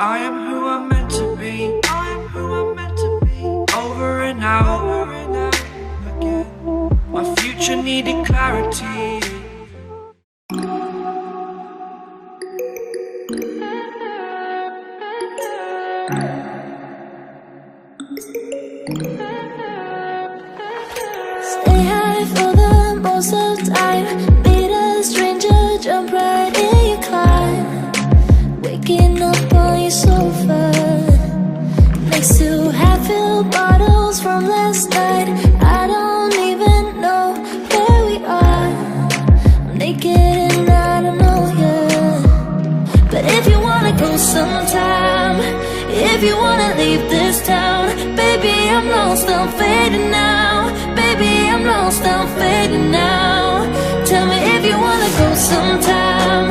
I am who I'm meant to be. I am who I'm meant to be. Over and out again. My future needed clarity. Stay high for the most of time. Meet a stranger, jump right in your climb. Waking up on your sofa next to half-filled bottles from last night. I don't even know where we are. I'm naked and I don't know you. But if you wanna go sometime, if you wanna leave this town, baby, I'm lost, I'm fading now. Baby, I'm lost, I'm fading now. Tell me if you wanna go sometime.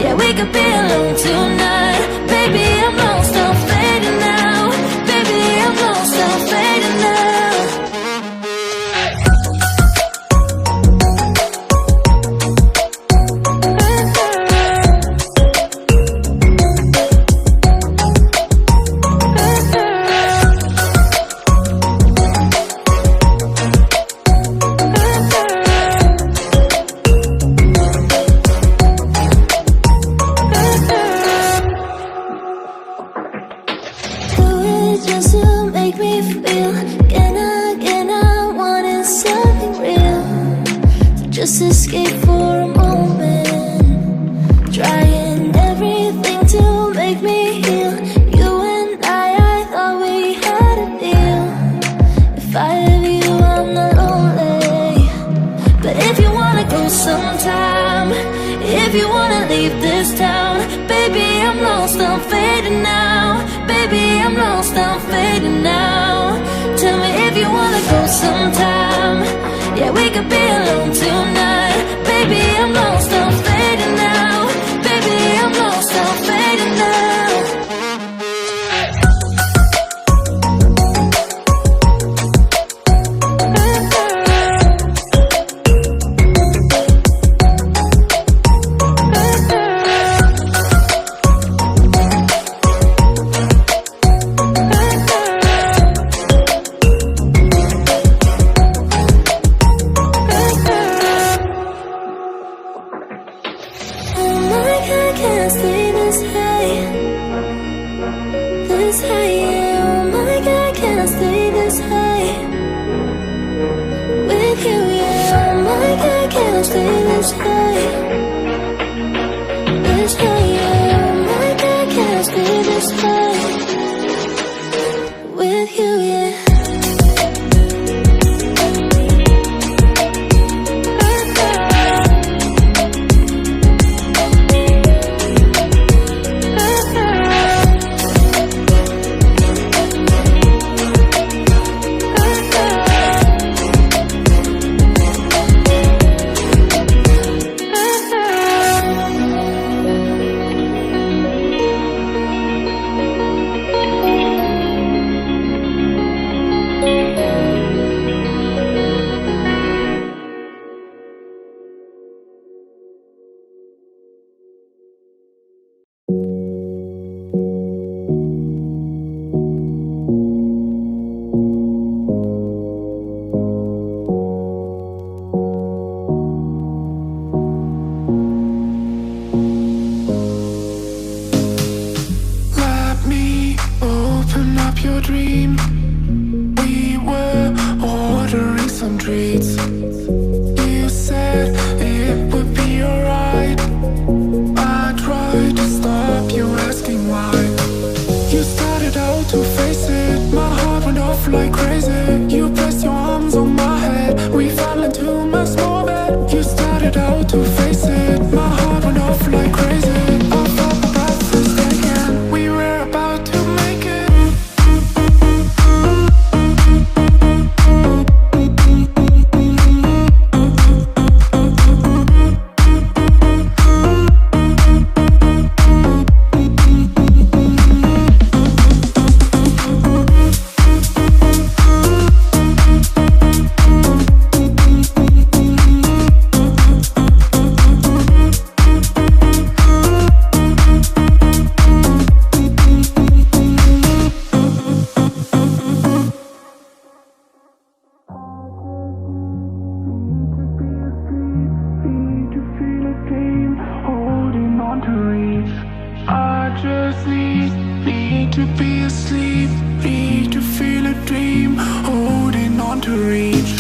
Yeah, we could be alone tonight. Baby, I'm lost, I'm fading now. Baby, I'm lost, I'm fading now. Just escape for a moment, trying everything to make me heal. You and I thought we had a deal. If I have you, I'm not lonely. But if you wanna go sometime, if you wanna leave this town, baby, I'm lost, I'm fading now. Baby, I'm lost, I'm fading now. Tell me if you wanna go sometime. Yeah, we could be alone tonight. Baby, I'm lost, I'm fading now. Baby, I'm lost, I'm fading now. need to be asleep, need to feel a dream, holding on to reach.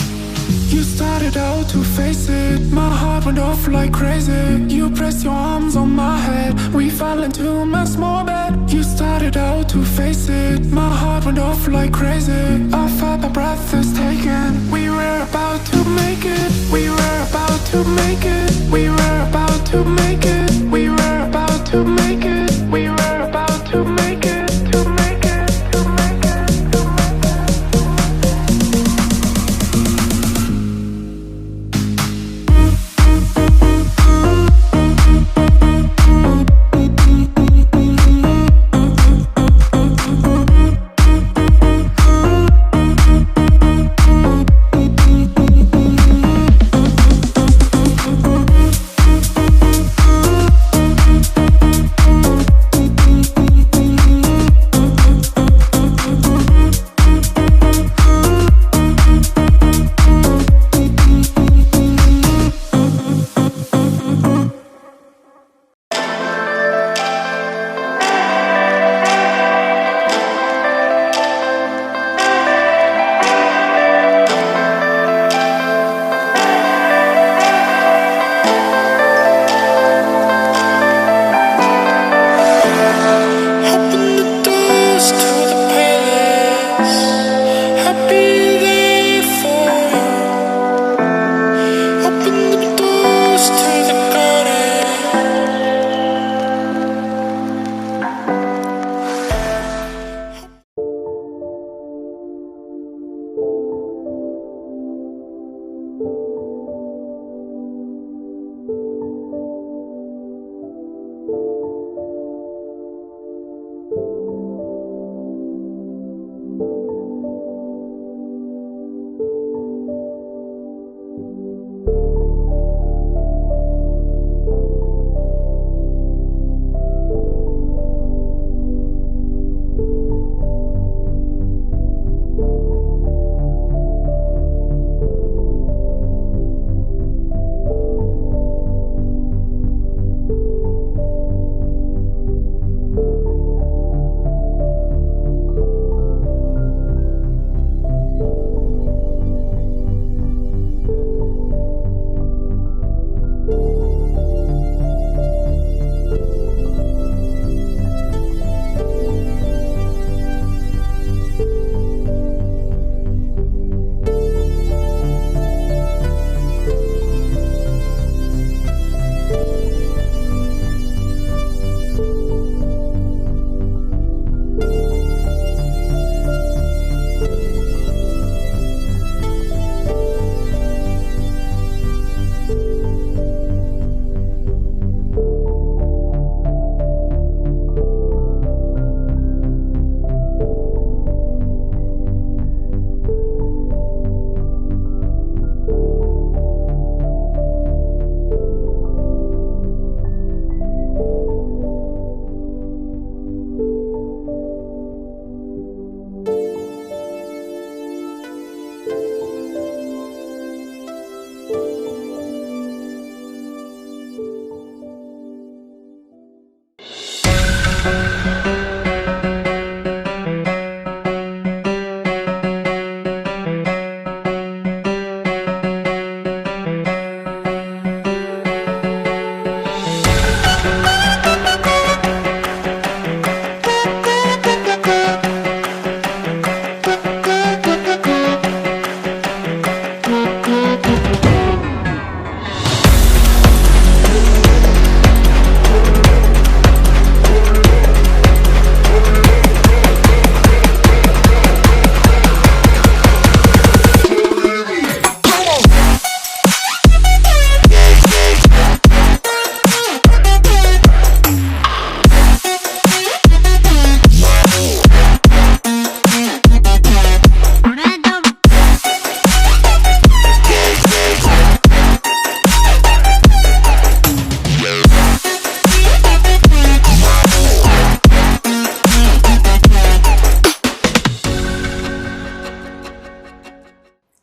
You started out to face it, my heart went off like crazy. You pressed your arms on my head, we fell into my small bed. You started out to face it, my heart went off like crazy. I felt my breath is taken, we were about to make it. We were about to make it, we were about to make it. We were about to make it, we were about to make it, to make it, to make it, to make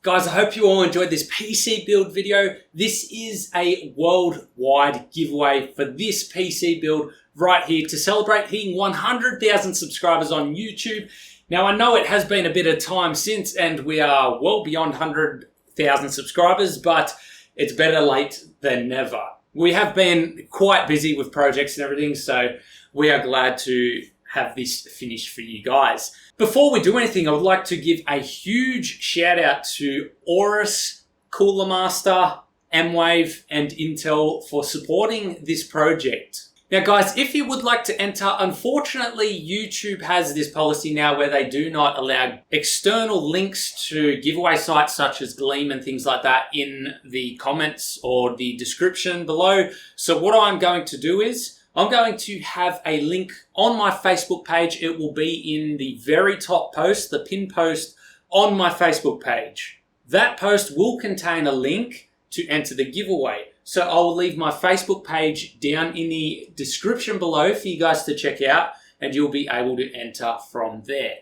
Guys, I hope you all enjoyed this PC build video. This is a worldwide giveaway for this PC build right here to celebrate hitting 100,000 subscribers on YouTube. Now, I know it has been a bit of time since, and we are well beyond 100,000 subscribers, but it's better late than never. We have been quite busy with projects and everything, so we are glad to have this finished for you guys. Before we do anything, I would like to give a huge shout out to Aorus, Cooler Master, M-Wave, and Intel for supporting this project. Now guys, if you would like to enter, unfortunately YouTube has this policy now where they do not allow external links to giveaway sites such as Gleam and things like that in the comments or the description below. So what I'm going to do is, I'm going to have a link on my Facebook page. It will be in the very top post, the pinned post on my Facebook page. That post will contain a link to enter the giveaway. So I'll leave my Facebook page down in the description below for you guys to check out, and you'll be able to enter from there.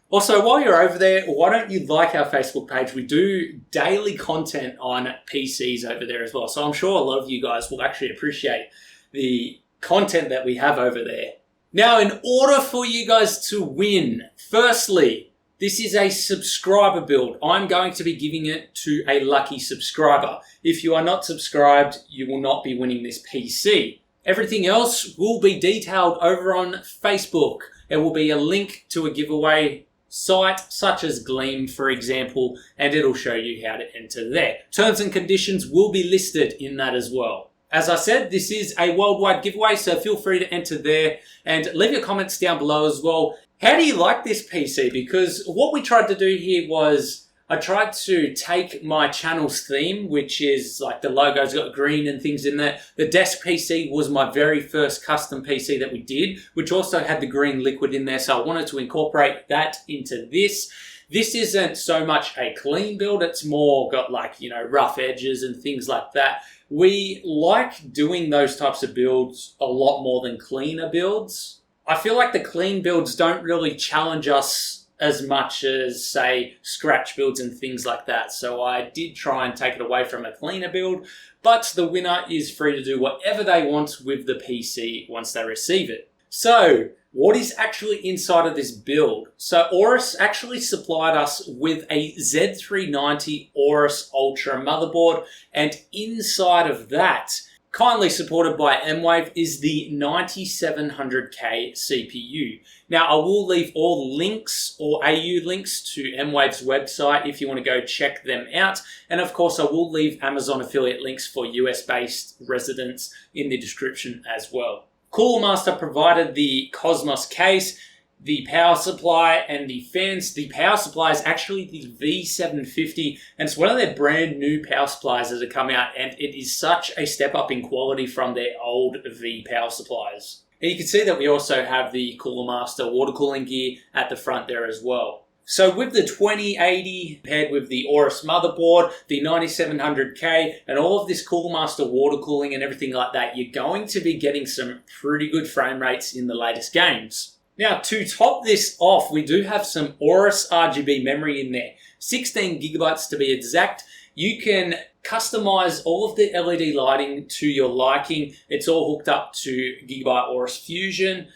Also, while you're over there, why don't you like our Facebook page? We do daily content on PCs over there as well. So I'm sure a lot of you guys will actually appreciate the content that we have over there. Now, in order for you guys to win, firstly, this is a subscriber build. I'm going to be giving it to a lucky subscriber. If you are not subscribed, you will not be winning this PC. Everything else will be detailed over on Facebook. There will be a link to a giveaway site such as Gleam, for example, and it'll show you how to enter there. Terms and conditions will be listed in that as well. As I said, this is a worldwide giveaway, so feel free to enter there and leave your comments down below as well. How do you like this PC? Because what we tried to do here was, I tried to take my channel's theme, which is like the logo's got green and things in there. The desk PC was my very first custom PC that we did, which also had the green liquid in there, so I wanted to incorporate that into this. This isn't so much a clean build, it's more got like, you know, rough edges and things like that. We like doing those types of builds a lot more than cleaner builds. I feel like the clean builds don't really challenge us as much as, say, scratch builds and things like that. So I did try and take it away from a cleaner build, but the winner is free to do whatever they want with the PC once they receive it. So, what is actually inside of this build? So Aorus actually supplied us with a Z390 Aorus Ultra motherboard, and inside of that, kindly supported by M-Wave, is the 9700K CPU. Now, I will leave all links or AU links to M-Wave's website if you want to go check them out. And of course, I will leave Amazon affiliate links for US-based residents in the description as well. Cooler Master provided the Cosmos case, the power supply, and the fans. The power supply is actually the V750, and it's one of their brand new power supplies that have come out, and it is such a step up in quality from their old V power supplies. And you can see that we also have the Cooler Master water cooling gear at the front there as well. So with the 2080 paired with the Aorus motherboard, the 9700K, and all of this Cooler Master water cooling and everything like that, you're going to be getting some pretty good frame rates in the latest games. Now, to top this off, we do have some Aorus RGB memory in there. 16 gigabytes to be exact. You can customize all of the LED lighting to your liking. It's all hooked up to Gigabyte Aorus Fusion,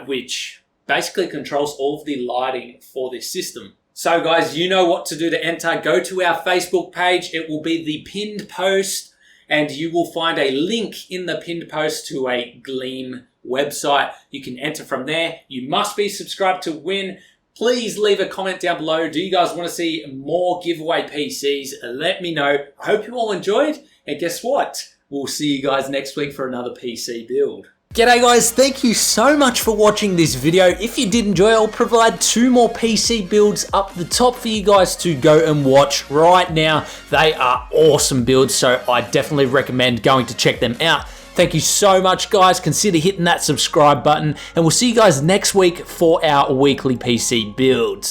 which basically controls all of the lighting for this system. So guys, you know what to do to enter. Go to our Facebook page. It will be the pinned post, and you will find a link in the pinned post to a Gleam website. You can enter from there. You must be subscribed to win. Please leave a comment down below. Do you guys want to see more giveaway PCs? Let me know. I hope you all enjoyed, and guess what? We'll see you guys next week for another PC build. G'day guys, thank you so much for watching this video. If you did enjoy, I'll provide 2 more PC builds up the top for you guys to go and watch right now. They are awesome builds, so I definitely recommend going to check them out. Thank you so much guys, consider hitting that subscribe button, and we'll see you guys next week for our weekly PC builds.